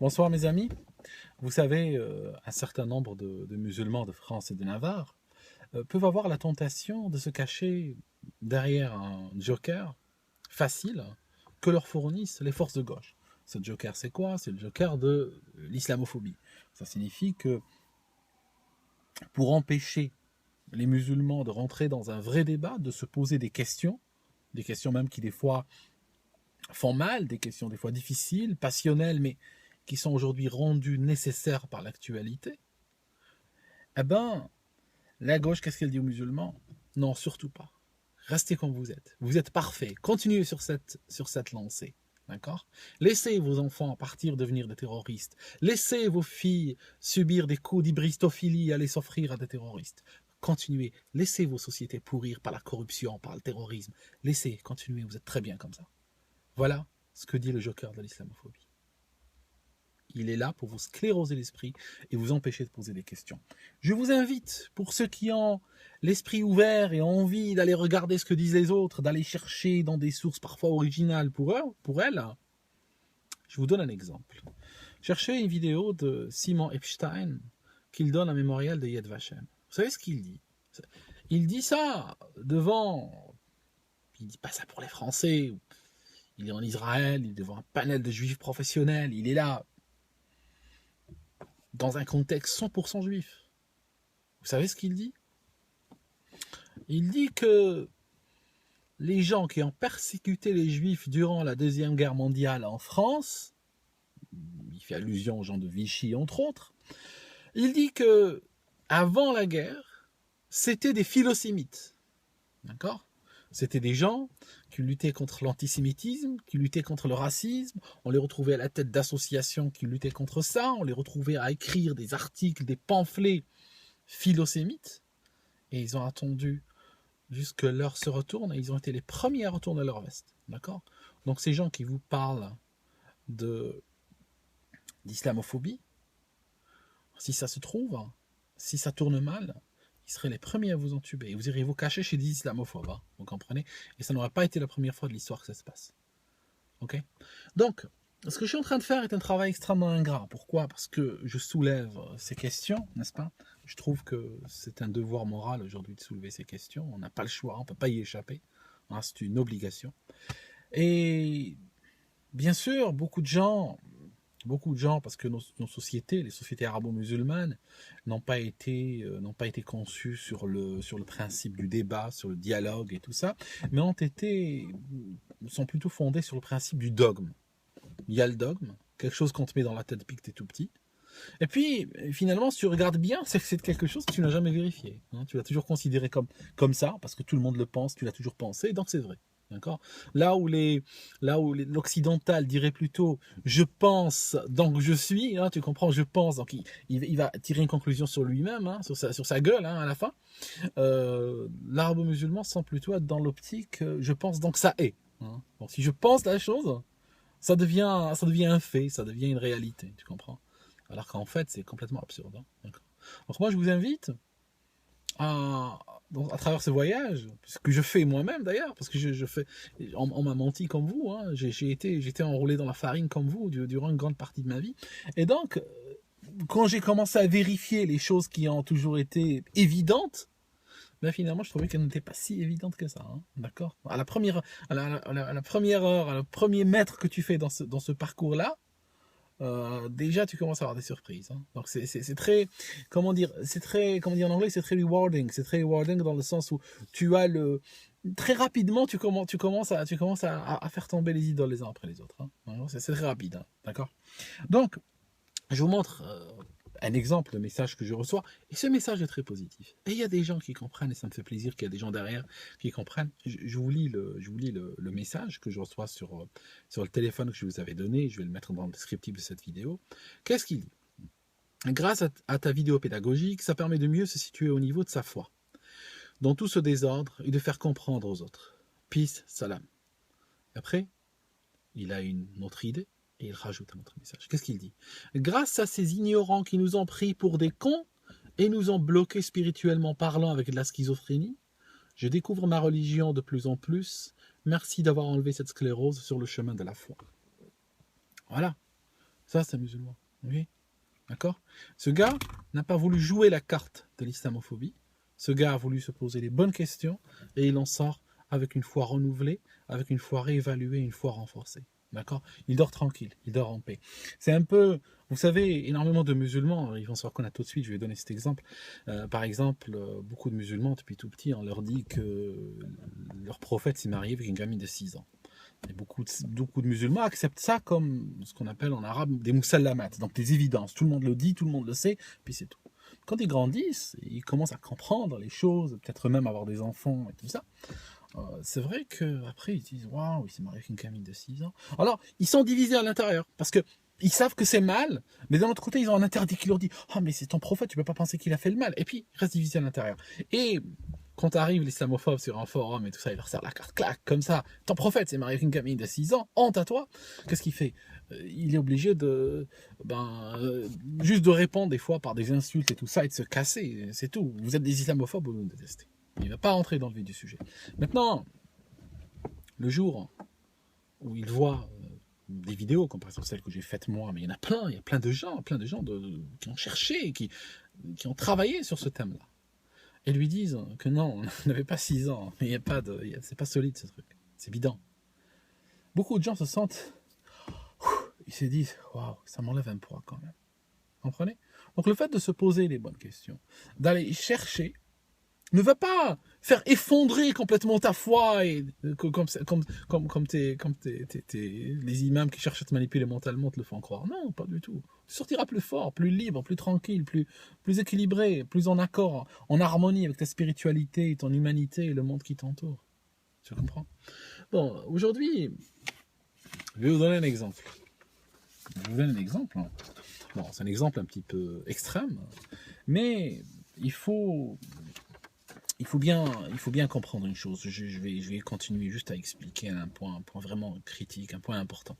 Bonsoir mes amis. Vous savez, un certain nombre de musulmans de France et de Navarre peuvent avoir la tentation de se cacher derrière un joker facile que leur fournissent les forces de gauche. Ce joker, c'est quoi? C'est le joker de l'islamophobie. Ça signifie que pour empêcher les musulmans de rentrer dans un vrai débat, de se poser des questions même qui des fois font mal, des questions des fois difficiles, passionnelles, mais qui sont aujourd'hui rendues nécessaires par l'actualité, eh ben, la gauche, qu'est-ce qu'elle dit aux musulmans? Non, surtout pas. Restez comme vous êtes. Vous êtes parfaits. Continuez sur cette lancée. D'accord? Laissez vos enfants partir devenir des terroristes. Laissez vos filles subir des coups d'hybristophilie, aller s'offrir à des terroristes. Continuez. Laissez vos sociétés pourrir par la corruption, par le terrorisme. Laissez, continuez. Vous êtes très bien comme ça. Voilà ce que dit le joker de l'islamophobie. Il est là pour vous scléroser l'esprit et vous empêcher de poser des questions. Je vous invite, pour ceux qui ont l'esprit ouvert et ont envie d'aller regarder ce que disent les autres, d'aller chercher dans des sources parfois originales pour elles, je vous donne un exemple. Cherchez une vidéo de Simon Epstein qu'il donne à Mémorial de Yad Vashem. Vous savez ce qu'il dit? Il dit ça devant... Il ne dit pas ça pour les Français. Il est en Israël, il est devant un panel de juifs professionnels, il est là dans un contexte 100% juif. Vous savez ce qu'il dit? Il dit que les gens qui ont persécuté les juifs durant la Deuxième Guerre mondiale en France, il fait allusion aux gens de Vichy entre autres, il dit que avant la guerre, c'était des philosémites. D'accord? C'était des gens qui luttaient contre l'antisémitisme, qui luttaient contre le racisme. On les retrouvait à la tête d'associations qui luttaient contre ça. On les retrouvait à écrire des articles, des pamphlets philosémites. Et ils ont attendu jusque l'heure se retourne et ils ont été les premiers à retourner leur veste. D'accord? Donc ces gens qui vous parlent d'islamophobie, si ça se trouve, si ça tourne mal, ils seraient les premiers à vous entuber. Et vous iriez vous cacher chez des islamophobes, hein, vous comprenez? Et ça n'aurait pas été la première fois de l'histoire que ça se passe. Ok? Donc, ce que je suis en train de faire est un travail extrêmement ingrat. Pourquoi? Parce que je soulève ces questions, n'est-ce pas? Je trouve que c'est un devoir moral aujourd'hui de soulever ces questions. On n'a pas le choix, on ne peut pas y échapper. Hein, c'est une obligation. Et bien sûr, beaucoup de gens, parce que nos sociétés, les sociétés arabo-musulmanes, n'ont pas été conçues sur le principe du débat, sur le dialogue et tout ça, mais sont plutôt fondées sur le principe du dogme. Il y a le dogme, quelque chose qu'on te met dans la tête depuis que tu es tout petit. Et puis, finalement, si tu regardes bien, c'est que c'est quelque chose que tu n'as jamais vérifié. Hein. Tu l'as toujours considéré comme ça, parce que tout le monde le pense, tu l'as toujours pensé, donc c'est vrai. D'accord? Là où l'occidental dirait plutôt je pense, donc je suis, hein, tu comprends, je pense, donc il va tirer une conclusion sur lui-même, hein, sur sa gueule hein, à la fin. L'arabo-musulman semble plutôt être dans l'optique je pense, donc ça est. Hein. Donc si je pense la chose, ça devient un fait, ça devient une réalité, tu comprends? Alors qu'en fait, c'est complètement absurde. Hein. Donc moi, je vous invite à travers ce voyage, ce que je fais moi-même d'ailleurs, parce que je fais, on m'a menti comme vous, hein, j'étais enroulé dans la farine comme vous durant une grande partie de ma vie, et donc quand j'ai commencé à vérifier les choses qui ont toujours été évidentes, ben finalement je trouvais qu'elles n'étaient pas si évidentes que ça, hein, d'accord? À la première heure, à le premier mètre que tu fais dans ce parcours-là, déjà tu commences à avoir des surprises. Hein. Donc c'est très, comment dire en anglais, c'est très rewarding. C'est très rewarding dans le sens où tu as très rapidement tu commences à faire tomber les idoles les uns après les autres. Hein. C'est très rapide, hein. D'accord? Donc je vous montre un exemple de message que je reçois, et ce message est très positif. Et il y a des gens qui comprennent, et ça me fait plaisir qu'il y a des gens derrière qui comprennent. Je vous lis le message que je reçois sur le téléphone que je vous avais donné, je vais le mettre dans le descriptif de cette vidéo. Qu'est-ce qu'il dit? Grâce à ta vidéo pédagogique, ça permet de mieux se situer au niveau de sa foi, dans tout ce désordre, et de faire comprendre aux autres. Peace, salam. Après, il a une autre idée. Et il rajoute un autre message. Qu'est-ce qu'il dit? Grâce à ces ignorants qui nous ont pris pour des cons et nous ont bloqués spirituellement parlant avec de la schizophrénie, je découvre ma religion de plus en plus. Merci d'avoir enlevé cette sclérose sur le chemin de la foi. Voilà. Ça, c'est un musulman. Okay, d'accord? Ce gars n'a pas voulu jouer la carte de l'islamophobie. Ce gars a voulu se poser les bonnes questions et il en sort avec une foi renouvelée, avec une foi réévaluée, une foi renforcée. D'accord? Il dort tranquille, il dort en paix. C'est un peu, vous savez, énormément de musulmans, ils vont se reconnaître tout de suite, je vais donner cet exemple. Par exemple, beaucoup de musulmans, depuis tout petit, on leur dit que leur prophète s'est marié avec une gamine de 6 ans. Et beaucoup de musulmans acceptent ça comme ce qu'on appelle en arabe des musallamat, donc des évidences. Tout le monde le dit, tout le monde le sait, puis c'est tout. Quand ils grandissent, ils commencent à comprendre les choses, peut-être même avoir des enfants et tout ça. C'est vrai qu'après ils disent waouh, il s'est marié avec une gamine de 6 ans. Alors, ils sont divisés à l'intérieur parce que ils savent que c'est mal, mais d'un autre côté, ils ont un interdit qui leur dit ah, mais c'est ton prophète, tu peux pas penser qu'il a fait le mal. Et puis, ils restent divisés à l'intérieur. Et quand arrive l'islamophobe sur un forum et tout ça, il leur sert la carte, clac, comme ça. Ton prophète s'est marié avec une gamine de 6 ans, honte à toi. Qu'est-ce qu'il fait? Il est obligé juste de répondre des fois par des insultes et tout ça et de se casser. C'est tout. Vous êtes des islamophobes, vous me détestez. Il ne va pas rentrer dans le vif du sujet. Maintenant, le jour où il voit des vidéos, comme par exemple celle que j'ai faite moi, mais il y en a plein, il y a plein de gens qui ont cherché, qui ont travaillé sur ce thème-là, et lui disent que non, on n'avait pas 6 ans, mais il y a pas de, c'est pas solide ce truc, c'est bidon. Beaucoup de gens se sentent, ils se disent, waouh, ça m'enlève un poids quand même. Vous comprenez? Donc le fait de se poser les bonnes questions, d'aller chercher, ne va pas faire effondrer complètement ta foi et comme les imams qui cherchent à te manipuler mentalement te le font croire. Non, pas du tout. Tu sortiras plus fort, plus libre, plus tranquille, plus équilibré, plus en accord, en harmonie avec ta spiritualité, ton humanité et le monde qui t'entoure. Tu comprends? Bon, aujourd'hui, je vais vous donner un exemple. Bon, c'est un exemple un petit peu extrême, mais il faut bien comprendre une chose. Je vais continuer juste à expliquer un point vraiment critique, un point important.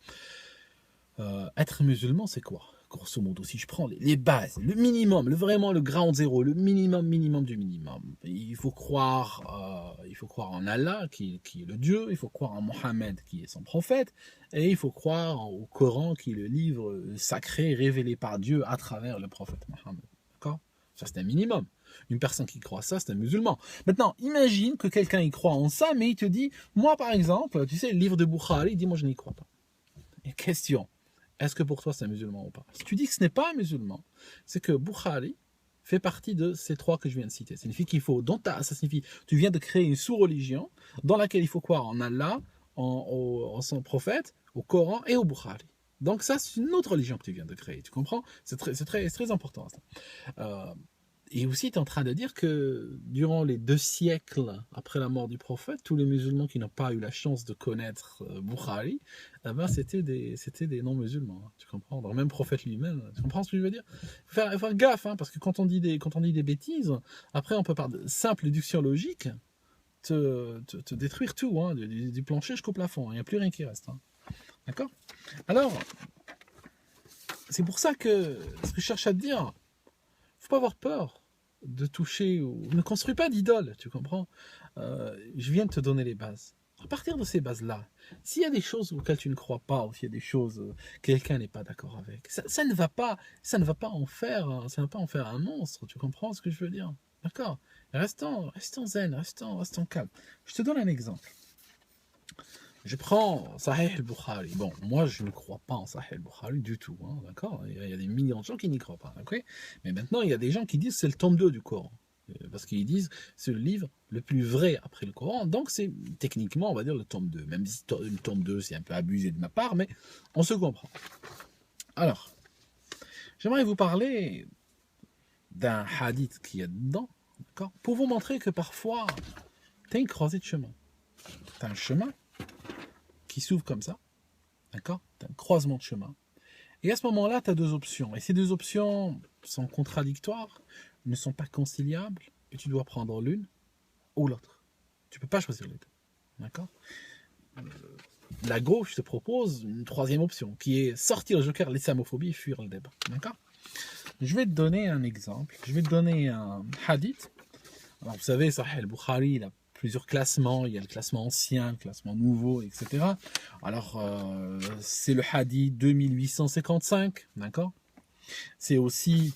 Être musulman, c'est quoi? Grosso modo, si je prends les bases, le minimum, vraiment le ground zéro, le minimum du minimum. Il faut croire en Allah, qui est le Dieu, il faut croire en Mohammed, qui est son prophète, et il faut croire au Coran, qui est le livre sacré révélé par Dieu à travers le prophète Mohammed. D'accord? Ça, c'est un minimum. Une personne qui croit ça, c'est un musulman. Maintenant, imagine que quelqu'un y croit en ça, mais il te dit, moi par exemple, tu sais, le livre de Bukhari, il dit, moi je n'y crois pas. Et question, est-ce que pour toi c'est un musulman ou pas? Si tu dis que ce n'est pas un musulman, c'est que Bukhari fait partie de ces trois que je viens de citer. Ça signifie ça signifie, tu viens de créer une sous-religion dans laquelle il faut croire en Allah, en son prophète, au Coran et au Bukhari. Donc ça, c'est une autre religion que tu viens de créer, tu comprends? C'est très important ça. Et aussi, tu es en train de dire que durant les 2 siècles après la mort du prophète, tous les musulmans qui n'ont pas eu la chance de connaître Bukhari, c'était des non-musulmans. Hein, tu comprends? Dans le même prophète lui-même, tu comprends ce que je veux dire? Il faut faire gaffe, hein, parce que quand on dit des bêtises, après on peut par de simple déduction logique te détruire tout, hein, du plancher jusqu'au plafond. Il n'y a plus rien qui reste. Hein. D'accord? Alors, c'est pour ça que ce que je cherche à te dire, faut pas avoir peur de toucher ou ne construis pas d'idole, tu comprends? Je viens de te donner les bases. À partir de ces bases-là, s'il y a des choses auxquelles tu ne crois pas, ou s'il y a des choses que quelqu'un n'est pas d'accord avec, ça ne va pas en faire un monstre, tu comprends ce que je veux dire? D'accord? Restons zen, restons calmes. Je te donne un exemple. Je prends Sahih al-Bukhari. Bon, moi, je ne crois pas en Sahih al-Bukhari du tout, hein, d'accord? Il y a des millions de gens qui n'y croient pas, ok? Mais maintenant, il y a des gens qui disent que c'est le tome 2 du Coran. Parce qu'ils disent que c'est le livre le plus vrai après le Coran. Donc, c'est techniquement, on va dire, le tome 2. Même si le tome 2, c'est un peu abusé de ma part, mais on se comprend. Alors, j'aimerais vous parler d'un hadith qui est dedans, d'accord? Pour vous montrer que parfois, tu as une croisée de chemin. Tu as un chemin qui s'ouvre comme ça, d'accord? Tu as un croisement de chemin. Et à ce moment-là, tu as 2 options. Et ces 2 options sont contradictoires, ne sont pas conciliables, et tu dois prendre l'une ou l'autre. Tu ne peux pas choisir les 2. D'accord? La gauche te propose une 3e option, qui est sortir le joker, l'islamophobie et fuir le débat. D'accord? Je vais te donner un exemple. Je vais te donner un hadith. Alors, vous savez, Sahih al-Bukhari, il a plusieurs classements. Il y a le classement ancien, le classement nouveau, etc. Alors, c'est le hadith 2855, d'accord? C'est aussi,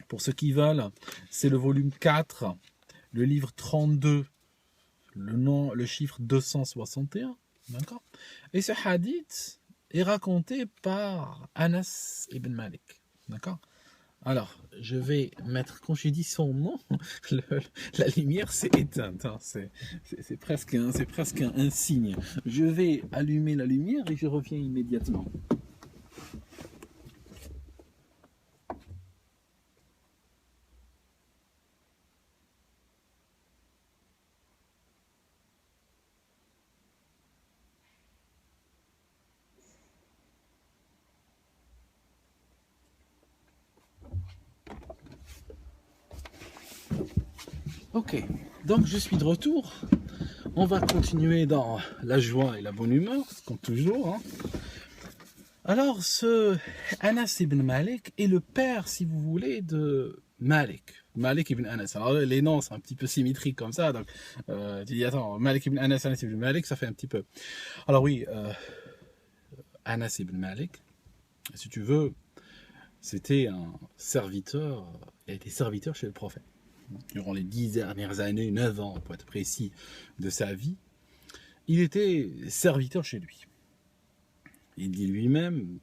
pour ceux qui veulent, c'est le volume 4, le livre 32, le chiffre 261, d'accord? Et ce hadith est raconté par Anas ibn Malik, d'accord? Alors, je vais mettre, quand j'ai dit son nom, la lumière s'est éteinte, hein, c'est presque un signe. Je vais allumer la lumière et je reviens immédiatement. Ok, donc je suis de retour. On va continuer dans la joie et la bonne humeur, comme toujours. Hein. Alors, ce Anas ibn Malik est le père, si vous voulez, de Malik. Malik ibn Anas. Alors, les noms sont un petit peu symétriques comme ça. Donc, tu dis, attends, Malik ibn Anas, Anas ibn Malik, ça fait un petit peu. Alors, oui, Anas ibn Malik, si tu veux, c'était un serviteur, il a été serviteur chez le prophète. Durant les 10 dernières années, 9 ans pour être précis, de sa vie, il était serviteur chez lui. Il dit lui-même,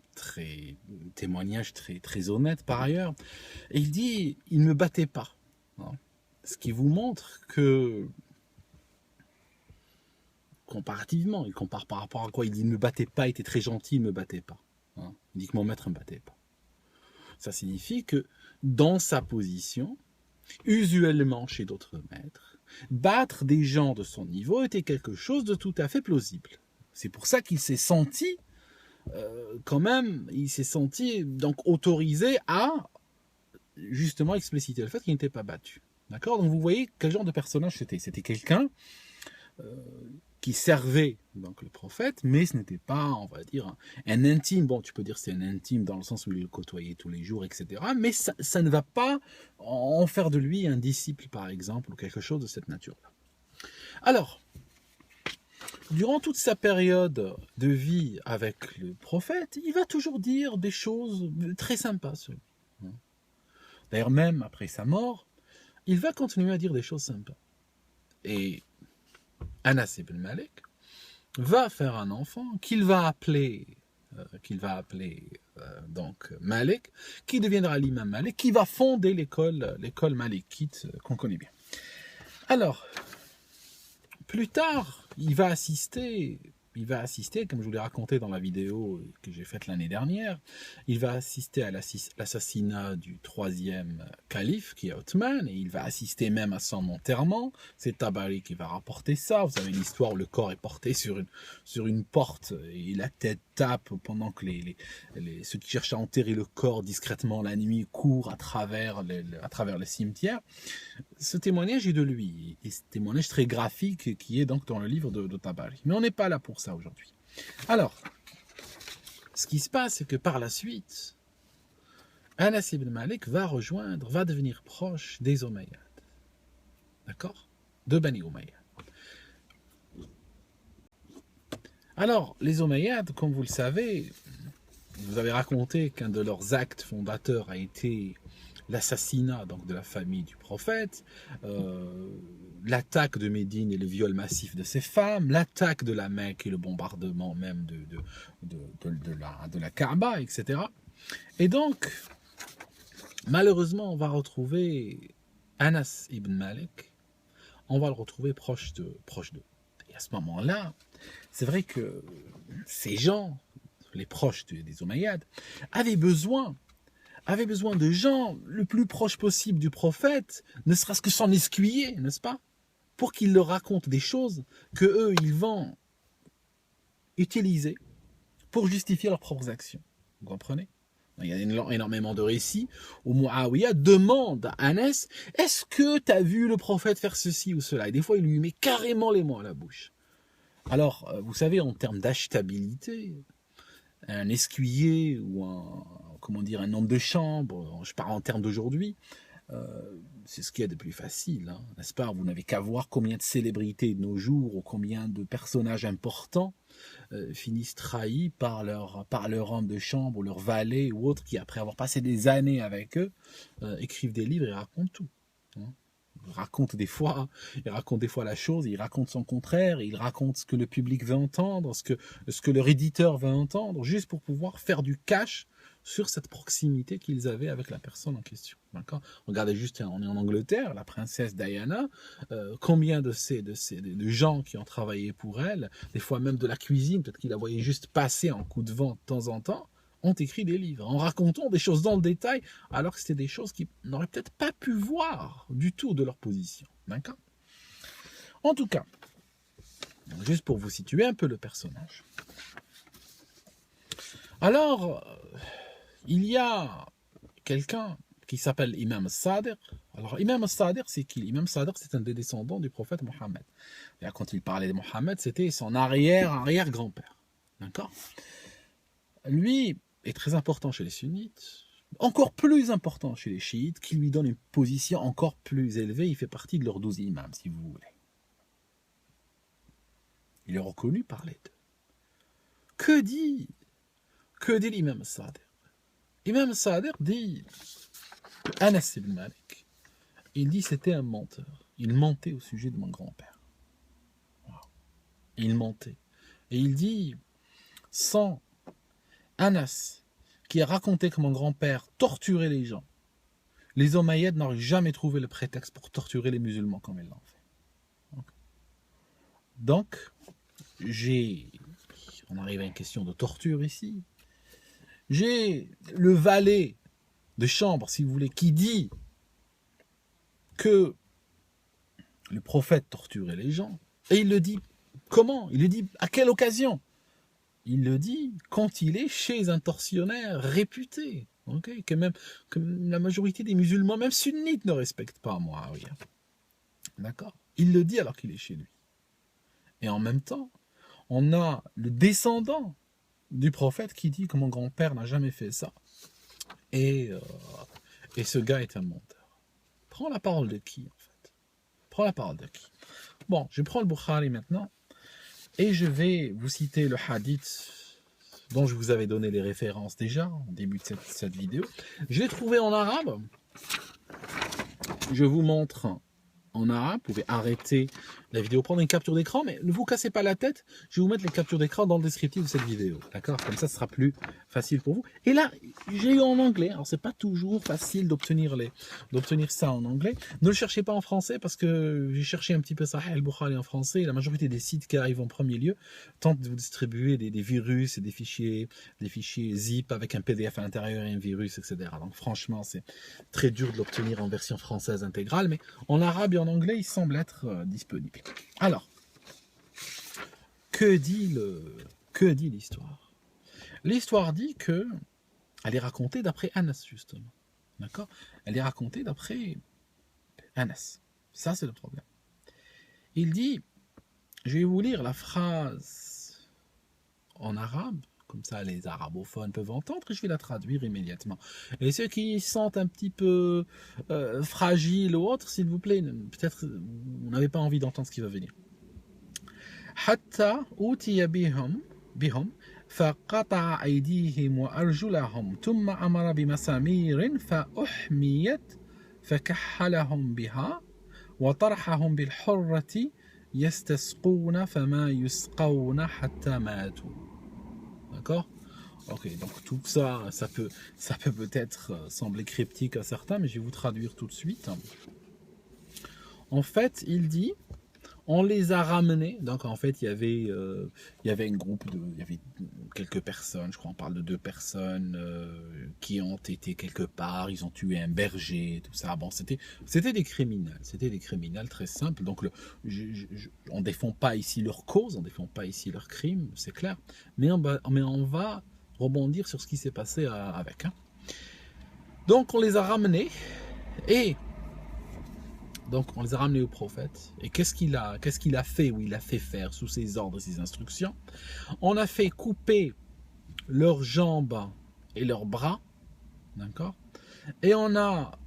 témoignage très honnête par ailleurs, et il dit, il ne me battait pas. Hein. Ce qui vous montre que, comparativement, il compare par rapport à quoi? Il dit, il ne me battait pas, il était très gentil, il ne me battait pas. Hein. Il dit que mon maître ne me battait pas. Ça signifie que, dans sa position, usuellement chez d'autres maîtres, battre des gens de son niveau était quelque chose de tout à fait plausible. C'est pour ça qu'il s'est senti, quand même, il s'est senti donc autorisé à justement expliciter le fait qu'il n'était pas battu. D'accord? Donc vous voyez quel genre de personnage c'était. C'était quelqu'un qui servait donc le prophète, mais ce n'était pas, on va dire, un intime. Bon, tu peux dire c'est un intime dans le sens où il le côtoyait tous les jours, etc. Mais ça ne va pas en faire de lui un disciple, par exemple, ou quelque chose de cette nature-là. Alors, durant toute sa période de vie avec le prophète, il va toujours dire des choses très sympas sur lui. D'ailleurs, même après sa mort, il va continuer à dire des choses sympas. Et Anas ibn Malik va faire un enfant qu'il va appeler donc Malik, qui deviendra l'imam Malik, qui va fonder l'école malikite qu'on connaît bien. Alors, plus tard, il va assister, comme je vous l'ai raconté dans la vidéo que j'ai faite l'année dernière, il va assister à l'assassinat du 3e calife, qui est Othman, et il va assister même à son enterrement. C'est Tabari qui va rapporter ça. Vous avez l'histoire où le corps est porté sur une porte, et la tête tape pendant que ceux qui cherchent à enterrer le corps discrètement la nuit courent à travers le cimetière. Ce témoignage est de lui, et ce témoignage très graphique qui est donc dans le livre de Tabari. Mais on n'est pas là pour ça aujourd'hui. Alors, ce qui se passe, c'est que par la suite, Anas ibn Malik va devenir proche des Omeyyades. D'accord? De Bani Umayyad. Alors, les Omeyyades, comme vous le savez, vous avez raconté qu'un de leurs actes fondateurs a été l'assassinat donc de la famille du prophète, l'attaque de Médine et le viol massif de ses femmes, l'attaque de la Mecque et le bombardement même de la Kaaba, etc. Et donc, malheureusement, on va retrouver Anas ibn Malik, on va le retrouver proche d'eux. Et à ce moment-là, c'est vrai que ces gens, les proches des Omeyyades, avaient besoin de gens le plus proche possible du prophète, ne serait-ce que son escuyer, n'est-ce pas? Pour qu'il leur raconte des choses que eux, ils vont utiliser pour justifier leurs propres actions. Vous comprenez? Il y a énormément de récits où Muawiyah demande à Anas, est-ce que tu as vu le prophète faire ceci ou cela? Et des fois, il lui met carrément les mots à la bouche. Alors, vous savez, en termes d'achetabilité, un escuyer ou un homme de chambre, je parle en termes d'aujourd'hui, c'est ce qu'il y a de plus facile, hein, n'est-ce pas? Vous n'avez qu'à voir combien de célébrités de nos jours ou combien de personnages importants finissent trahis par leur homme de chambre ou leur valet ou autre qui, après avoir passé des années avec eux, écrivent des livres et racontent tout. Hein. Il raconte des fois la chose, il raconte son contraire, il raconte ce que le public veut entendre, ce que leur éditeur veut entendre, juste pour pouvoir faire du cash sur cette proximité qu'ils avaient avec la personne en question. D'accord ? Regardez juste, on est en Angleterre, la princesse Diana, combien de gens qui ont travaillé pour elle, des fois même de la cuisine, peut-être qu'ils la voyaient juste passer en coup de vent de temps en temps, ont écrit des livres en racontant des choses dans le détail, alors que c'était des choses qu'ils n'auraient peut-être pas pu voir du tout de leur position. D'accord ? En tout cas, juste pour vous situer un peu le personnage. Alors, il y a quelqu'un qui s'appelle Imam Sadiq. Alors, Imam Sadiq, c'est qui? Imam Sadiq, c'est un des descendants du prophète Mohammed. Et quand il parlait de Mohammed, c'était son arrière-grand-père. D'accord ? Lui est très important chez les sunnites, encore plus important chez les chiites, qui lui donnent une position encore plus élevée. Il fait partie de leurs 12 imams, si vous voulez. Il est reconnu par les deux. Que dit l'imam Sadiq? L'imam Sadiq dit Anas ibn Malik. Il dit c'était un menteur. Il mentait au sujet de mon grand-père. Wow. Il mentait. Et il dit sans Anas, qui a raconté que mon grand-père torturait les gens, les Omeyyades n'auraient jamais trouvé le prétexte pour torturer les musulmans comme ils l'ont fait. Donc, on arrive à une question de torture ici. J'ai le valet de chambre, si vous voulez, qui dit que le prophète torturait les gens. Et il le dit comment? Il le dit à quelle occasion? Il le dit quand il est chez un tortionnaire réputé, okay, que la majorité des musulmans, même sunnites, ne respectent pas Muawiyah. D'accord? Il le dit alors qu'il est chez lui. Et en même temps, on a le descendant du prophète qui dit que mon grand-père n'a jamais fait ça. Et ce gars est un menteur. Prends la parole de qui, en fait? Prends la parole de qui? Bon, je prends le Bukhari maintenant. Et je vais vous citer le hadith dont je vous avais donné les références déjà au début de cette vidéo. Je l'ai trouvé en arabe. Je vous montre en arabe. Vous pouvez arrêter la vidéo, prendre une capture d'écran, mais ne vous cassez pas la tête. Je vais vous mettre les captures d'écran dans le descriptif de cette vidéo. D'accord? Comme ça, ce sera plus facile pour vous. Et là, j'ai eu en anglais. Alors, c'est pas toujours facile d'obtenir ça en anglais. Ne le cherchez pas en français parce que j'ai cherché un petit peu Sahih al-Bukhari en français. Et la majorité des sites qui arrivent en premier lieu tentent de vous distribuer des virus et des fichiers zip avec un PDF à l'intérieur et un virus, etc. Donc, franchement, c'est très dur de l'obtenir en version française intégrale, mais en arabe et en anglais, il semble être disponible. Alors, que dit l'histoire? L'histoire dit que elle est racontée d'après Anas, justement. D'accord? Elle est racontée d'après Anas. Ça, c'est le problème. Il dit, je vais vous lire la phrase en arabe, comme ça les arabophones peuvent entendre, et je vais la traduire immédiatement. Et ceux qui sentent un petit peu fragiles ou autres, s'il vous plaît, peut-être vous n'avez pas envie d'entendre ce qui va venir. حتى أوتي بهم فقطع أيديهم وأرجلهم ثم أمر بمسامير فأحميت فكحلهم بها وطرحهم بالحرة يستسقون فما يسقون حتى ماتوا. D'accord? Ok, donc tout ça, ça peut peut-être sembler cryptique à certains, mais je vais vous traduire tout de suite. En fait, il dit, on les a ramenés. Donc en fait, il y avait quelques personnes, je crois on parle de 2 personnes qui ont été quelque part, ils ont tué un berger, tout ça. Bon, c'était des criminels très simples. Donc on défend pas ici leur cause, on défend pas ici leur crime, c'est clair. Mais on va rebondir sur ce qui s'est passé avec. Hein. Donc on les a ramenés et donc on les a ramenés au prophète. Et qu'est-ce qu'il a fait ou il a fait faire sous ses ordres et ses instructions? On a fait couper leurs jambes et leurs bras, d'accord, Et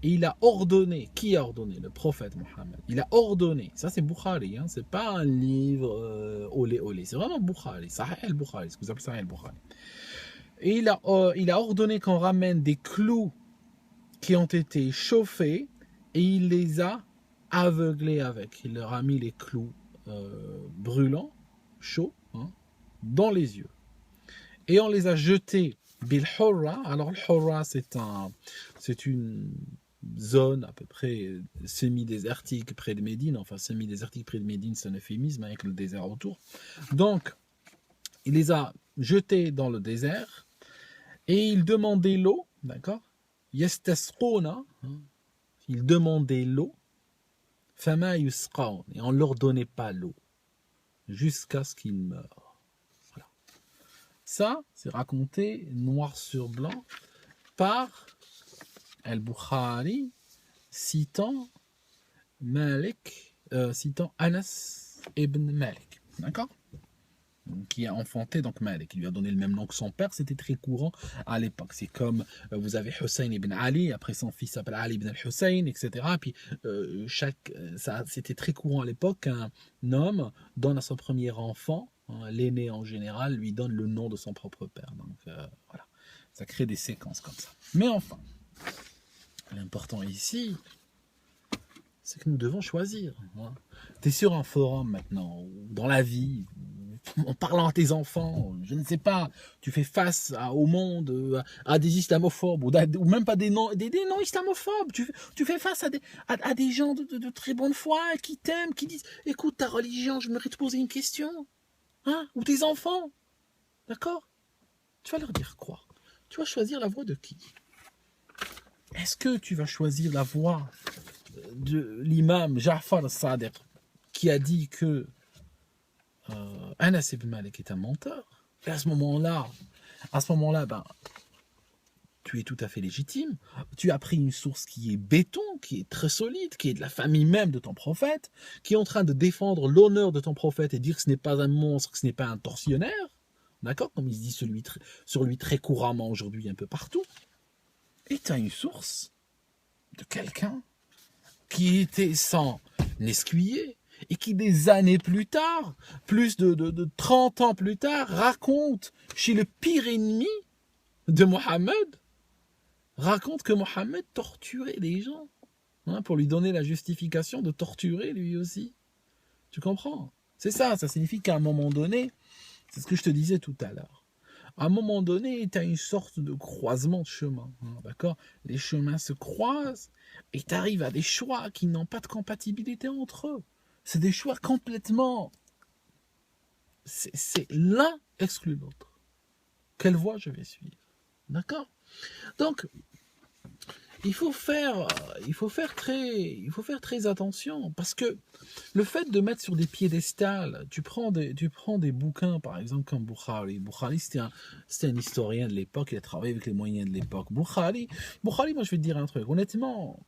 il a ordonné, qui a ordonné? Le prophète Mohammed. Il a ordonné, ça c'est Bukhari, hein, c'est pas un livre olé olé, c'est vraiment Bukhari, Sahih al-Bukhari, ce que vous appelez Sahih al-Bukhari. Et il a ordonné qu'on ramène des clous qui ont été chauffés et il les a aveuglés avec. Il leur a mis les clous brûlants, chauds, hein, dans les yeux. Et on les a jetés bil Hurra. Alors le Hurra, c'est une zone à peu près semi-désertique près de Médine. Enfin, semi-désertique près de Médine, c'est un euphémisme avec le désert autour. Donc, il les a jetés dans le désert et il demandait l'eau, d'accord? Yastasquna, il demandait l'eau. Fama yusqaun, et on ne leur donnait pas l'eau jusqu'à ce qu'ils meurent. Voilà. Ça, c'est raconté noir sur blanc par Al-Bukhari citant Anas ibn Malik, d'accord, qui a enfanté donc Malik, qui lui a donné le même nom que son père. C'était très courant à l'époque. C'est comme vous avez Hussein ibn Ali, après son fils s'appelle Ali ibn al-Hussein, etc. Puis c'était très courant à l'époque qu'un homme donne à son premier enfant, hein, l'aîné en général, lui donne le nom de son propre père. Donc voilà, ça crée des séquences comme ça. Mais enfin, l'important ici, c'est que nous devons choisir. Hein. Tu es sur un forum maintenant, dans la vie, en parlant à tes enfants, je ne sais pas, tu fais face au monde, à des islamophobes, ou même pas des non-islamophobes, tu fais face à des gens de très bonne foi qui t'aiment, qui disent, écoute, ta religion, je voudrais te poser une question, hein, ou tes enfants, d'accord? Tu vas leur dire quoi? Tu vas choisir la voie de qui? Est-ce que tu vas choisir la voie de l'imam Ja'far al-Sadiq qui a dit que Anas ibn Malik est un menteur? Et à ce moment-là, ben, tu es tout à fait légitime. Tu as pris une source qui est béton, qui est très solide, qui est de la famille même de ton prophète, qui est en train de défendre l'honneur de ton prophète et dire que ce n'est pas un monstre, que ce n'est pas un tortionnaire, d'accord, comme il se dit sur lui très couramment aujourd'hui un peu partout. Et tu as une source de quelqu'un qui était sans escuyer et qui des années plus tard, plus de 30 ans plus tard, raconte chez le pire ennemi de Mohammed, raconte que Mohammed torturait des gens, hein, pour lui donner la justification de torturer lui aussi. Tu comprends? C'est ça signifie qu'à un moment donné, c'est ce que je te disais tout à l'heure, à un moment donné, tu as une sorte de croisement de chemin, hein, d'accord? Les chemins se croisent et tu arrives à des choix qui n'ont pas de compatibilité entre eux. C'est des choix complètement... C'est l'un exclut l'autre. Quelle voie je vais suivre? D'accord? Donc, il faut faire très attention, parce que le fait de mettre sur des piédestals, tu prends des bouquins, par exemple, comme Bukhari. Bukhari, c'était un historien de l'époque, il a travaillé avec les moyens de l'époque. Bukhari, moi, je vais te dire un truc. Honnêtement,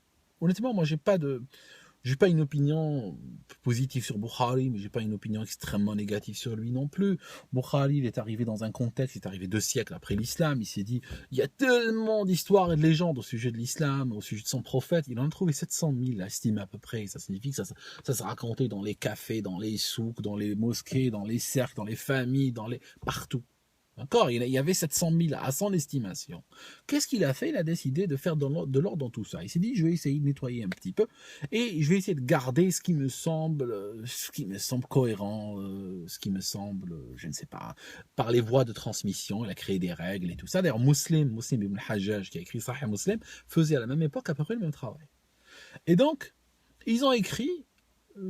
moi, j'ai pas une opinion positive sur Bukhari, mais j'ai pas une opinion extrêmement négative sur lui non plus. Bukhari, il est arrivé dans un contexte, il est arrivé 2 siècles après l'islam, il s'est dit, il y a tellement d'histoires et de légendes au sujet de l'islam, au sujet de son prophète, il en a trouvé 700 000, estimé à peu près. Ça signifie que ça se racontait dans les cafés, dans les souks, dans les mosquées, dans les cercles, dans les familles, partout. D'accord, il y avait 700 000 à son estimation. Qu'est-ce qu'il a fait? Il a décidé de faire de l'ordre dans tout ça. Il s'est dit, je vais essayer de nettoyer un petit peu et je vais essayer de garder ce qui me semble cohérent, ce qui me semble, je ne sais pas, par les voies de transmission. Il a créé des règles et tout ça. D'ailleurs, Muslim ibn Hajjaj, qui a écrit Sahih Muslim, faisait à la même époque à peu près le même travail. Et donc, ils ont écrit,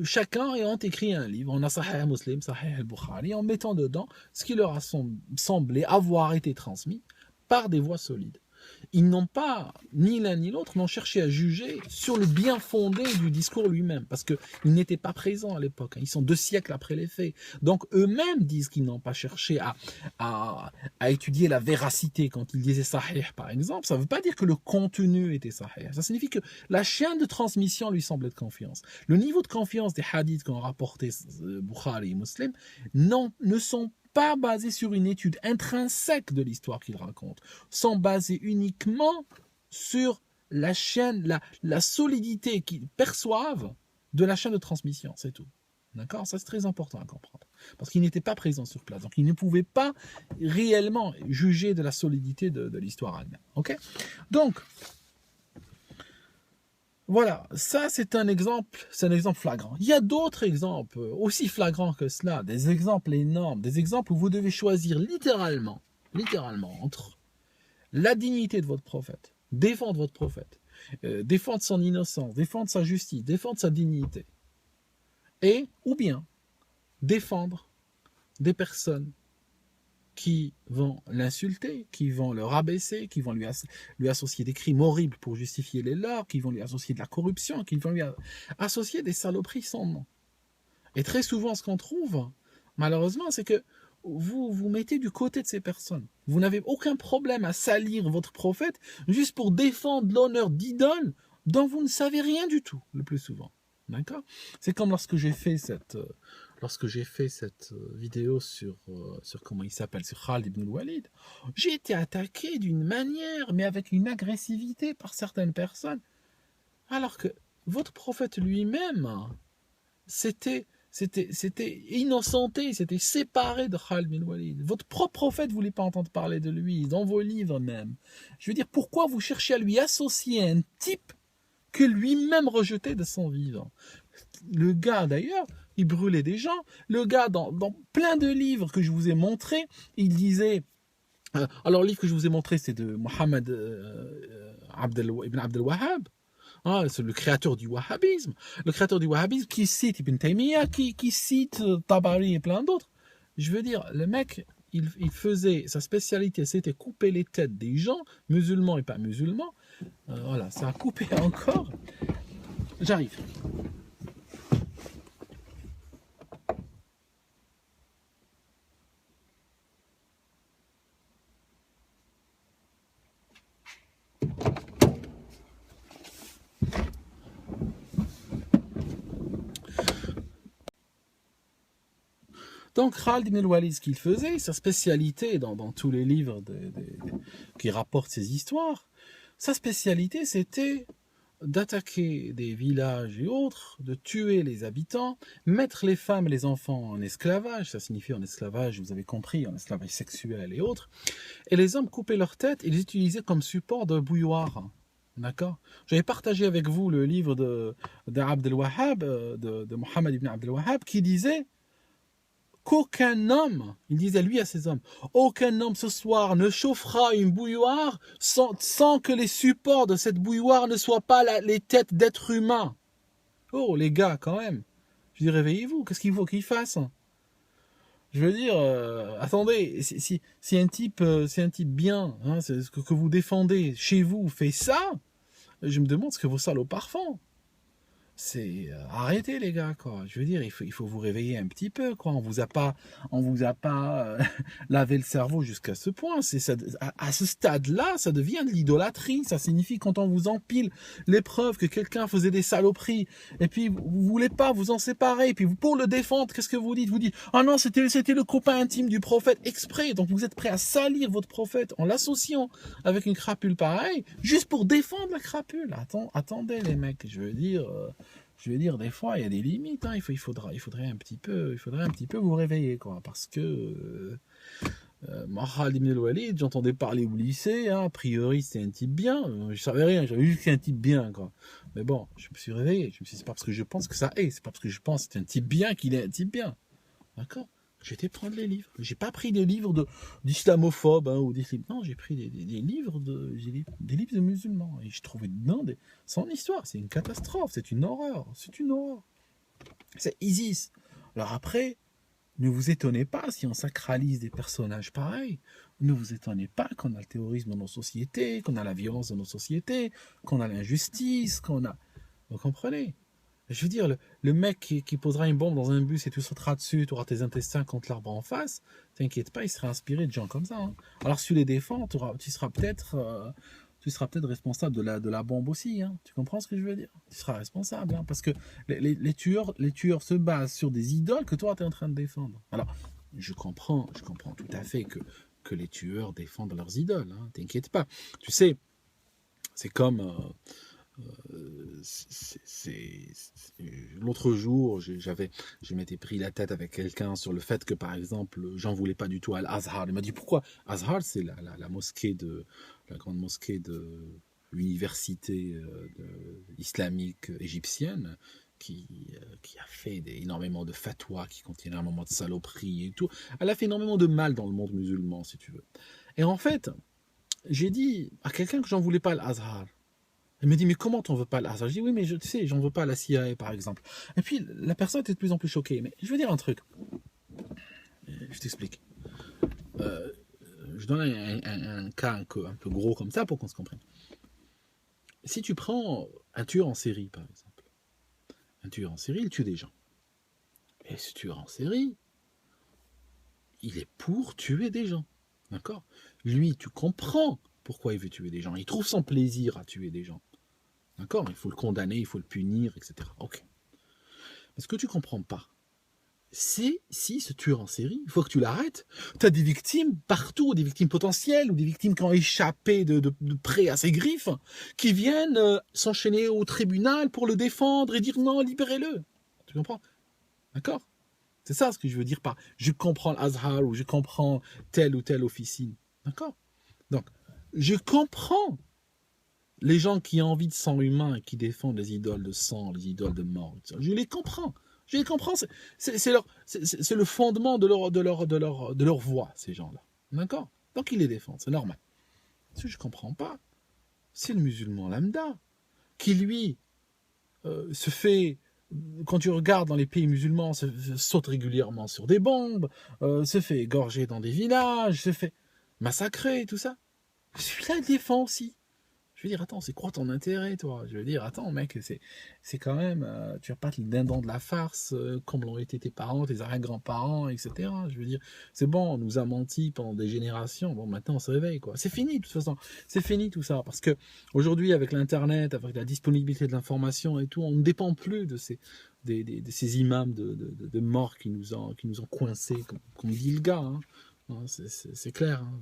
chacun ayant écrit un livre, on a Sahih Muslim, Sahih al-Bukhari, en mettant dedans ce qui leur a semblé avoir été transmis par des voix solides. Ils n'ont pas, ni l'un ni l'autre, n'ont cherché à juger sur le bien fondé du discours lui-même, parce qu'ils n'étaient pas présents à l'époque, ils sont 2 siècles après les faits. Donc eux-mêmes disent qu'ils n'ont pas cherché à étudier la véracité. Quand ils disaient sahih, par exemple, ça ne veut pas dire que le contenu était sahih, ça signifie que la chaîne de transmission lui semblait de confiance. Le niveau de confiance des hadiths qu'ont rapporté Bukhari et Muslim ne sont pas basés sur une étude intrinsèque de l'histoire qu'ils racontent, sont basés uniquement sur la chaîne, la solidité qu'ils perçoivent de la chaîne de transmission, c'est tout. D'accord? Ça, c'est très important à comprendre. Parce qu'ils n'étaient pas présents sur place. Donc, ils ne pouvaient pas réellement juger de la solidité de l'histoire elle-même. OK? Donc, voilà, ça c'est un exemple flagrant. Il y a d'autres exemples aussi flagrants que cela, des exemples énormes, des exemples où vous devez choisir littéralement, entre la dignité de votre prophète, défendre votre prophète, défendre son innocence, défendre sa justice, défendre sa dignité, et ou bien défendre des personnes qui vont l'insulter, qui vont le rabaisser, qui vont lui associer des crimes horribles pour justifier les leurs, qui vont lui associer de la corruption, qui vont lui associer des saloperies sans nom. Et très souvent, ce qu'on trouve, malheureusement, c'est que vous vous mettez du côté de ces personnes. Vous n'avez aucun problème à salir votre prophète juste pour défendre l'honneur d'idoles dont vous ne savez rien du tout, le plus souvent. D'accord? C'est comme lorsque j'ai fait cette vidéo sur comment il s'appelle, sur Khalid ibn al-Walid, j'ai été attaqué d'une manière, mais avec une agressivité par certaines personnes, alors que votre prophète lui-même, c'était innocenté, c'était séparé de Khalid ibn al-Walid. Votre propre prophète ne voulait pas entendre parler de lui, dans vos livres même. Je veux dire, pourquoi vous cherchez à lui associer un type que lui-même rejetait de son vivant? Le gars, d'ailleurs, il brûlait des gens. Le gars, dans plein de livres que je vous ai montrés, il disait... alors, le livre que je vous ai montré, c'est de Mohammed ibn Abdel Wahhab. Ah, c'est le créateur du wahhabisme. Le créateur du wahhabisme qui cite Ibn Taymiyyah, qui cite Tabari et plein d'autres. Je veux dire, le mec, il faisait... Sa spécialité, c'était couper les têtes des gens, musulmans et pas musulmans. Voilà, ça a coupé encore. J'arrive. Donc Khalid ibn al-Walid, ce qu'il faisait, sa spécialité dans tous les livres qui rapportent ces histoires, sa spécialité c'était d'attaquer des villages et autres, de tuer les habitants, mettre les femmes et les enfants en esclavage, ça signifie en esclavage, vous avez compris, en esclavage sexuel et autres, et les hommes coupaient leur tête et les utilisaient comme support de bouilloire. D'accord? J'avais partagé avec vous le livre d'Abdel Wahhab, de Mohammed ibn Abdel Wahhab, qui disait qu'aucun homme, il disait lui à ses hommes, aucun homme ce soir ne chauffera une bouilloire sans que les supports de cette bouilloire ne soient pas les têtes d'êtres humains. Oh les gars, quand même. Je dis réveillez-vous, qu'est-ce qu'il faut qu'il fasse? Je veux dire, attendez, si un type bien, hein, c'est ce que vous défendez chez vous fait ça, je me demande ce que vos salopards font. C'est arrêtez les gars quoi. Je veux dire il faut vous réveiller un petit peu quoi. On vous a pas lavé le cerveau jusqu'à ce point. C'est ça, à ce stade-là, ça devient de l'idolâtrie. Ça signifie quand on vous empile les preuves que quelqu'un faisait des saloperies et puis vous voulez pas vous en séparer et puis pour le défendre, qu'est-ce que vous dites? Vous dites ah non, c'était le copain intime du prophète exprès. Donc vous êtes prêt à salir votre prophète en l'associant avec une crapule pareille juste pour défendre la crapule. Attendez les mecs, je veux dire, des fois, il y a des limites. Hein. Il faudrait un petit peu vous réveiller, quoi. Parce que Khalid ibn al-Walid, j'entendais parler au lycée. Hein, a priori, c'était un type bien. Je savais rien. J'avais vu que c'était un type bien, quoi. Mais bon, je me suis réveillé. Je me suis dit, c'est pas parce que je pense que ça est. C'est pas parce que je pense que c'est un type bien qu'il est un type bien. D'accord? J'ai été prendre les livres. J'ai pas pris des livres d'islamophobes hein, ou non, j'ai pris des livres des livres de musulmans et j'ai trouvé dedans son histoire. C'est une catastrophe, c'est une horreur, C'est ISIS. Alors après, ne vous étonnez pas si on sacralise des personnages pareils. Ne vous étonnez pas qu'on a le terrorisme dans nos sociétés, qu'on a la violence dans nos sociétés, qu'on a l'injustice, qu'on a. Vous comprenez? Je veux dire, le mec qui posera une bombe dans un bus et tu sauteras dessus, tu auras tes intestins contre l'arbre en face, t'inquiète pas, il sera inspiré de gens comme ça. Hein. Alors si tu les défends, tu seras peut-être responsable de la bombe aussi. Hein. Tu comprends ce que je veux dire? Tu seras responsable, hein, parce que les tueurs se basent sur des idoles que toi tu es en train de défendre. Alors, je comprends tout à fait que les tueurs défendent leurs idoles. Hein. T'inquiète pas. Tu sais, C'est comme... l'autre jour, je m'étais pris la tête avec quelqu'un sur le fait que, par exemple, j'en voulais pas du tout à l'Azhar. Il m'a dit pourquoi? Azhar, c'est la mosquée la grande mosquée de l'université islamique égyptienne qui a fait énormément de fatwas, qui contiennent énormément de saloperies et tout. Elle a fait énormément de mal dans le monde musulman, si tu veux. Et en fait, j'ai dit à quelqu'un que j'en voulais pas à l'Azhar. Elle me dit, mais comment t'en veux pas à l'Azhar? Je dis, oui, mais je sais, j'en veux pas à la CIA, par exemple. Et puis, la personne était de plus en plus choquée. Mais je veux dire un truc. Je t'explique. Je donne un cas un peu gros comme ça pour qu'on se comprenne. Si tu prends un tueur en série, par exemple. Un tueur en série, il tue des gens. Et ce tueur en série, il est pour tuer des gens. D'accord? Lui, tu comprends pourquoi il veut tuer des gens. Il trouve son plaisir à tuer des gens. D'accord? Il faut le condamner, il faut le punir, etc. Ok. Mais ce que tu ne comprends pas, c'est si ce tueur en série, il faut que tu l'arrêtes. Tu as des victimes partout, des victimes potentielles, ou des victimes qui ont échappé de près à ses griffes, qui viennent s'enchaîner au tribunal pour le défendre et dire non, libérez-le. Tu comprends? D'accord? C'est ça ce que je veux dire par je comprends l'Azhar ou je comprends telle ou telle officine. D'accord? Donc, je comprends les gens qui ont envie de sang humain et qui défendent les idoles de sang, les idoles de mort. Je les comprends. Je les comprends. C'est le fondement de leur voix, ces gens-là. D'accord? Donc, ils les défendent. C'est normal. Ce que je ne comprends pas, c'est le musulman lambda qui, lui, se fait... Quand tu regardes dans les pays musulmans, saute régulièrement sur des bombes, se fait égorger dans des villages, se fait massacrer, tout ça. Celui-là, il défend aussi. Je veux dire, attends, c'est quoi ton intérêt, toi? Je veux dire, attends, mec, c'est quand même... tu vas pas le dindon de la farce, comme l'ont été tes parents, tes arrière-grands-parents, etc. Je veux dire, c'est bon, on nous a menti pendant des générations, bon, maintenant on se réveille, quoi. C'est fini, de toute façon. C'est fini, tout ça. Parce que aujourd'hui, avec l'Internet, avec la disponibilité de l'information et tout, on ne dépend plus de ces imams de morts qui nous ont coincés, comme dit le gars, hein. C'est clair, hein.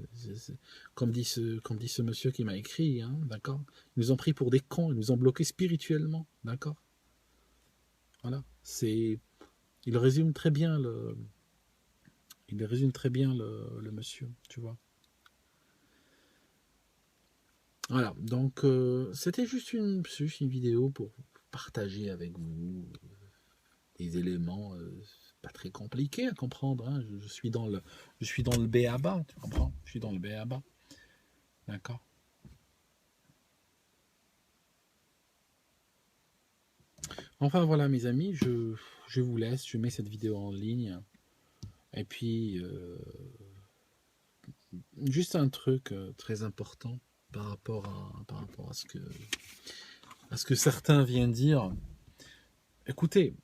Comme dit ce monsieur qui m'a écrit, hein, d'accord. Ils nous ont pris pour des cons, ils nous ont bloqués spirituellement, d'accord. Voilà, il résume très bien le monsieur, tu vois. Voilà, donc c'était juste une vidéo pour partager avec vous des éléments pas très compliqués à comprendre, hein. Je suis dans le b.a.-ba, tu comprends? Je suis dans le b.a.-ba. D'accord. Enfin voilà mes amis, je vous laisse, je mets cette vidéo en ligne. Et puis juste un truc très important par rapport à ce que certains viennent dire. Écoutez,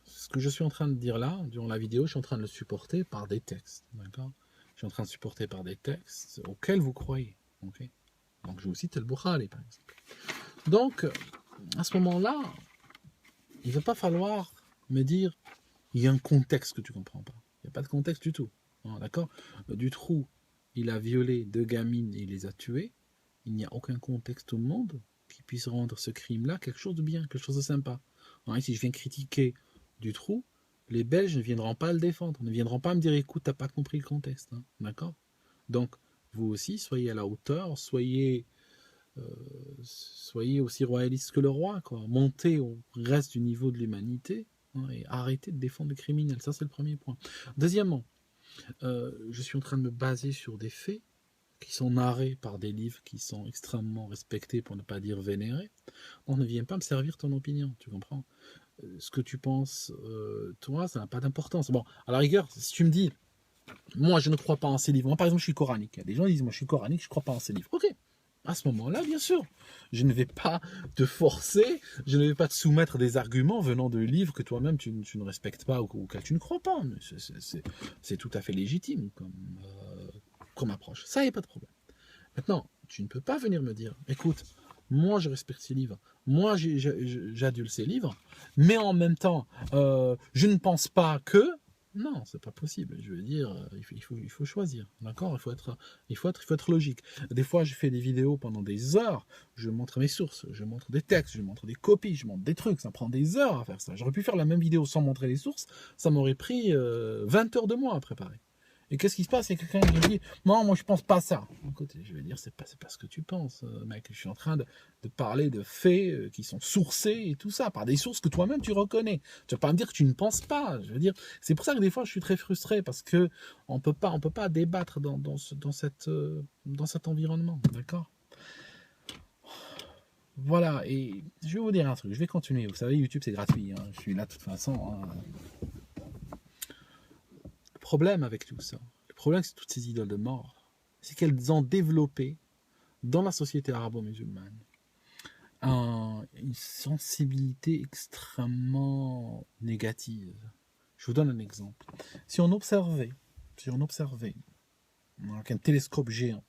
ce que je suis en train de dire là, durant la vidéo, je suis en train de le supporter par des textes, d'accord? Je suis en train de supporter par des textes auxquels vous croyez, ok? Donc je vous cite le Bukhari, par exemple. Donc, à ce moment-là, il ne va pas falloir me dire il y a un contexte que tu ne comprends pas. Il n'y a pas de contexte du tout, d'accord? Dutroux, il a violé 2 gamines et il les a tuées. Il n'y a aucun contexte au monde qui puisse rendre ce crime-là quelque chose de bien, quelque chose de sympa. Alors, si je viens critiquer Dutroux, les Belges ne viendront pas le défendre, ne viendront pas me dire écoute, t'as pas compris le contexte, hein, d'accord? Donc, vous aussi, soyez à la hauteur, soyez aussi royaliste que le roi, quoi. Montez au reste du niveau de l'humanité, hein, et arrêtez de défendre les criminels. Ça, c'est le premier point. Deuxièmement, je suis en train de me baser sur des faits qui sont narrés par des livres qui sont extrêmement respectés, pour ne pas dire vénérés. On ne vient pas me servir ton opinion, tu comprends? Ce que tu penses, toi, ça n'a pas d'importance. Bon, à la rigueur, si tu me dis, moi, je ne crois pas en ces livres. Moi, par exemple, je suis coranique. Il y a des gens qui disent, moi, je suis coranique, je ne crois pas en ces livres. Ok. À ce moment-là, bien sûr, je ne vais pas te forcer, je ne vais pas te soumettre des arguments venant de livres que toi-même tu ne respectes pas ou auxquels tu ne crois pas. C'est tout à fait légitime comme approche. Ça, il n'y a pas de problème. Maintenant, tu ne peux pas venir me dire, écoute, moi je respecte ces livres, moi j'adule ces livres, mais en même temps, je ne pense pas que, Non, c'est pas possible. Je veux dire, il faut choisir. D'accord? Il faut être logique. Des fois, je fais des vidéos pendant des heures. Je montre mes sources, je montre des textes, je montre des copies, je montre des trucs. Ça prend des heures à faire ça. J'aurais pu faire la même vidéo sans montrer les sources. Ça m'aurait pris 20 heures de moi à préparer. Et qu'est-ce qui se passe? C'est quelqu'un qui me dit non, moi je pense pas ça. Écoute, je vais dire c'est pas ce que tu penses, mec. Je suis en train de parler de faits qui sont sourcés et tout ça, par des sources que toi-même tu reconnais. Tu vas pas me dire que tu ne penses pas. Je veux dire, c'est pour ça que des fois je suis très frustré parce que on peut pas débattre dans cet environnement, d'accord? Voilà, et je vais vous dire un truc, je vais continuer. Vous savez, YouTube c'est gratuit, hein. Je suis là de toute façon, hein. Le problème avec tout ça, le problème c'est toutes ces idoles de mort, c'est qu'elles ont développé dans la société arabo-musulmane une sensibilité extrêmement négative. Je vous donne un exemple. Si on observait avec un télescope géant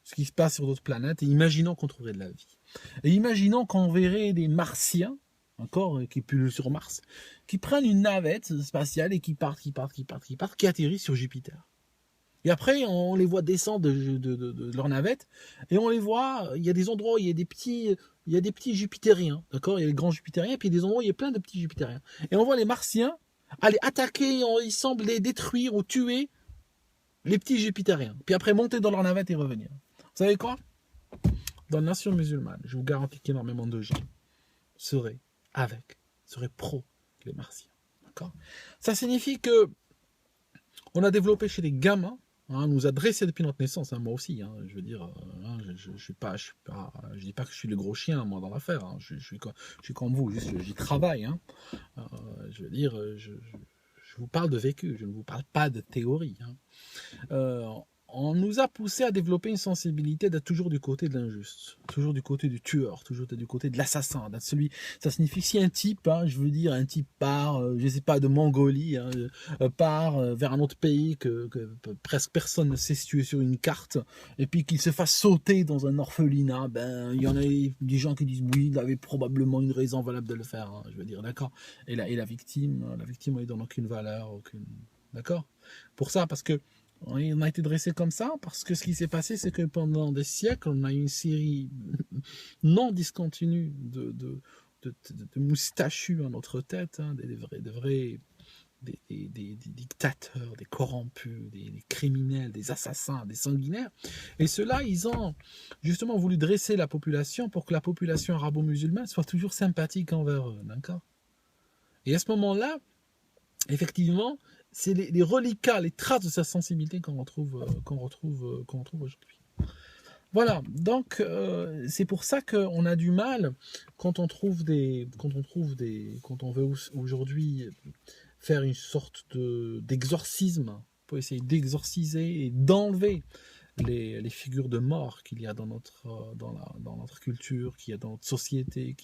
ce qui se passe sur d'autres planètes, et imaginons qu'on trouverait de la vie, et imaginons qu'on verrait des Martiens, encore qui pullulent sur Mars, qui prennent une navette spatiale et qui atterrissent sur Jupiter. Et après, on les voit descendre de leur navette, et on les voit, il y a des endroits où il y a des petits Jupitériens, d'accord? Il y a les grands Jupitériens, et puis il y a des endroits où il y a plein de petits Jupitériens. Et on voit les Martiens aller attaquer, ils semblent les détruire ou tuer les petits Jupitériens. Puis après, monter dans leur navette et revenir. Vous savez quoi? Dans la nation musulmane, je vous garantis qu'énormément de gens seraient pro les Martiens, d'accord? Ça signifie que on a développé chez les gamins, on nous a dressé depuis notre naissance, hein, moi aussi, hein, je veux dire, je dis pas que je suis le gros chien, moi, dans l'affaire, hein, je suis comme vous, juste j'y travaille, hein, je veux dire, je vous parle de vécu, je ne vous parle pas de théorie, hein. On nous a poussé à développer une sensibilité d'être toujours du côté de l'injuste, toujours du côté du tueur, toujours du côté de l'assassin, d'être celui. Ça signifie si un type, hein, je veux dire, un type part, je sais pas, de Mongolie, hein, part vers un autre pays que presque personne ne sait situer sur une carte, et puis qu'il se fasse sauter dans un orphelinat, ben il y en a des gens qui disent oui, il avait probablement une raison valable de le faire, hein, je veux dire, d'accord. Et la victime, elle ne donne aucune valeur, aucune, d'accord. Pour ça, parce que on a été dressé comme ça parce que ce qui s'est passé, c'est que pendant des siècles, on a eu une série non discontinue de moustachus à notre tête, hein, des dictateurs, des corrompus, des criminels, des assassins, des sanguinaires. Et ceux-là, ils ont justement voulu dresser la population pour que la population arabo-musulmane soit toujours sympathique envers eux, d'accord? Et à ce moment-là, effectivement, c'est les reliquats, les traces de sa sensibilité qu'on retrouve aujourd'hui. Voilà, donc c'est pour ça qu'on a du mal quand on veut aujourd'hui faire une sorte d'exorcisme pour essayer d'exorciser et d'enlever les figures de mort qu'il y a dans notre culture, qu'il y a dans notre société,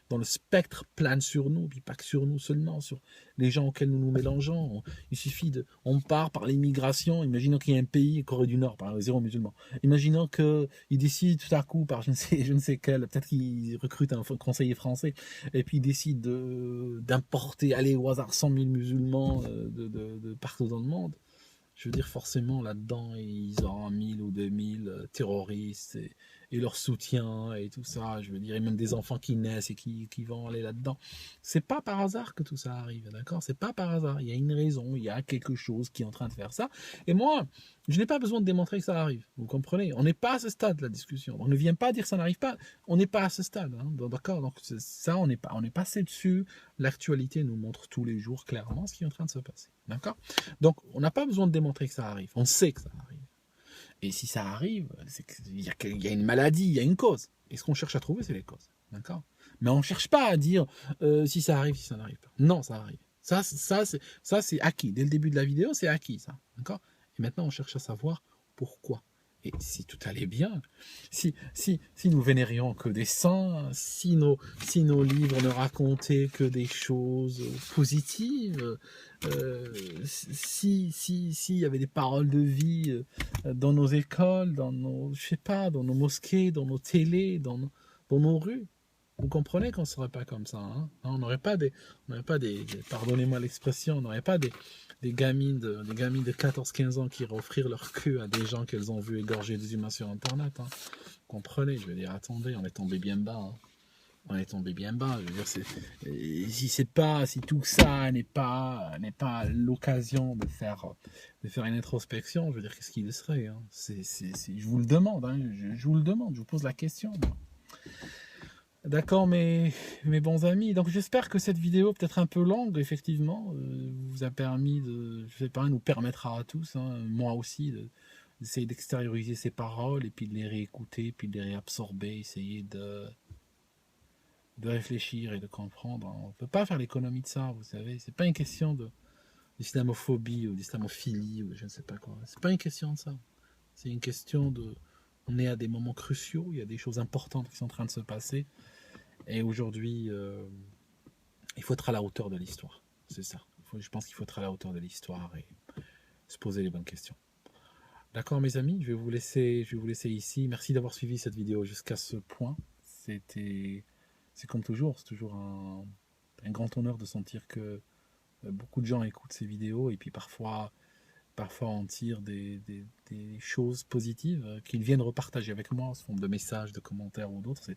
dans le spectre plane sur nous, puis pas que sur nous seulement, sur les gens auxquels nous nous mélangeons. Il suffit on part par l'immigration, imaginons qu'il y a un pays, Corée du Nord, par zéro musulman, imaginons qu'il décide tout à coup, par je ne sais quel, peut-être qu'il recrute un conseiller français, et puis il décide d'importer, aller au hasard 100 000 musulmans de partout dans le monde. Je veux dire, forcément, là-dedans, ils auront 1000 ou 2000 terroristes et leur soutien et tout ça. Je veux dire, et même des enfants qui naissent et qui vont aller là-dedans. C'est pas par hasard que tout ça arrive, d'accord? C'est pas par hasard. Il y a une raison, il y a quelque chose qui est en train de faire ça. Et moi, je n'ai pas besoin de démontrer que ça arrive. Vous comprenez? On n'est pas à ce stade de la discussion. On ne vient pas dire que ça n'arrive pas. On n'est pas à ce stade, hein, d'accord? Donc ça, on est passé dessus. L'actualité nous montre tous les jours clairement ce qui est en train de se passer, d'accord? Donc, on n'a pas besoin de démontrer que ça arrive. On sait que ça arrive. Et si ça arrive, c'est qu'il y a une maladie, il y a une cause. Et ce qu'on cherche à trouver, c'est les causes. D'accord? Mais on ne cherche pas à dire si ça arrive, si ça n'arrive pas. Non, ça arrive. Ça c'est acquis. Dès le début de la vidéo, c'est acquis, ça. D'accord? Et maintenant, on cherche à savoir pourquoi. Et si tout allait bien, si nous vénérions que des saints, si nos livres ne racontaient que des choses positives, s'il y avait des paroles de vie dans nos écoles, dans nos mosquées, dans nos télés, dans nos rues, Vous comprenez qu'on ne serait pas comme ça, hein? On n'aurait pas pardonnez-moi l'expression, on n'aurait pas des gamines de 14-15 ans qui iraient offrir leur queue à des gens qu'elles ont vu égorger des humains sur Internet, hein. Vous comprenez, je veux dire, attendez, on est tombé bien bas, hein. On est tombé bien bas. Je veux dire, si tout ça n'est pas l'occasion de faire une introspection, je veux dire, qu'est-ce qu'il serait, hein? Je vous le demande, hein, je vous le demande, je vous pose la question. D'accord, mes bons amis. Donc j'espère que cette vidéo, peut-être un peu longue, effectivement, vous a permis je sais pas, nous permettra à tous, hein, moi aussi, d'essayer d'extérioriser ces paroles et puis de les réécouter, puis de les réabsorber, essayer de réfléchir et de comprendre. On ne peut pas faire l'économie de ça, vous savez. C'est pas une question d'islamophobie ou d'islamophilie ou je ne sais pas quoi. C'est pas une question de ça. C'est une question de... On est à des moments cruciaux, il y a des choses importantes qui sont en train de se passer. Et aujourd'hui, il faut être à la hauteur de l'histoire. C'est ça. Je pense qu'il faut être à la hauteur de l'histoire et se poser les bonnes questions. D'accord, mes amis, je vais vous laisser ici. Merci d'avoir suivi cette vidéo jusqu'à ce point. C'est comme toujours, c'est toujours un grand honneur de sentir que beaucoup de gens écoutent ces vidéos et puis parfois on tire des choses positives qu'ils viennent repartager avec moi sous forme de messages, de commentaires ou d'autres.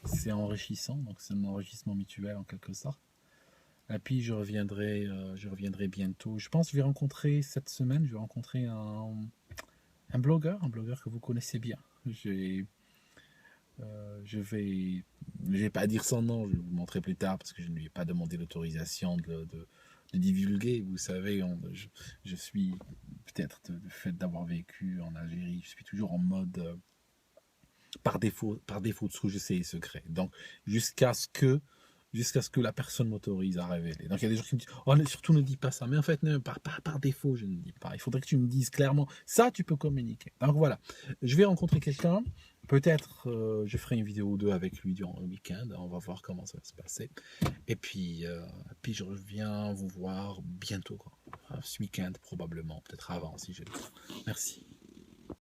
C'est enrichissant, donc c'est un enrichissement mutuel en quelque sorte. Et puis je reviendrai bientôt. Je pense que je vais rencontrer cette semaine, un blogueur que vous connaissez bien. Je vais pas dire son nom, je vais vous le montrer plus tard parce que je ne lui ai pas demandé l'autorisation de divulguer. Vous savez, je suis peut-être le fait d'avoir vécu en Algérie, je suis toujours en mode par défaut de sujet et secret. Donc jusqu'à ce que la personne m'autorise à révéler. Donc il y a des gens qui me disent « Oh, surtout ne dis pas ça ». Mais en fait, non, par défaut, je ne dis pas. Il faudrait que tu me dises clairement. Ça, tu peux communiquer. Donc voilà, je vais rencontrer quelqu'un. Peut-être je ferai une vidéo ou deux avec lui durant le week-end. On va voir comment ça va se passer. Et puis je reviens vous voir bientôt, quoi. Ce week-end, probablement. Peut-être avant, si j'ai le temps. Merci.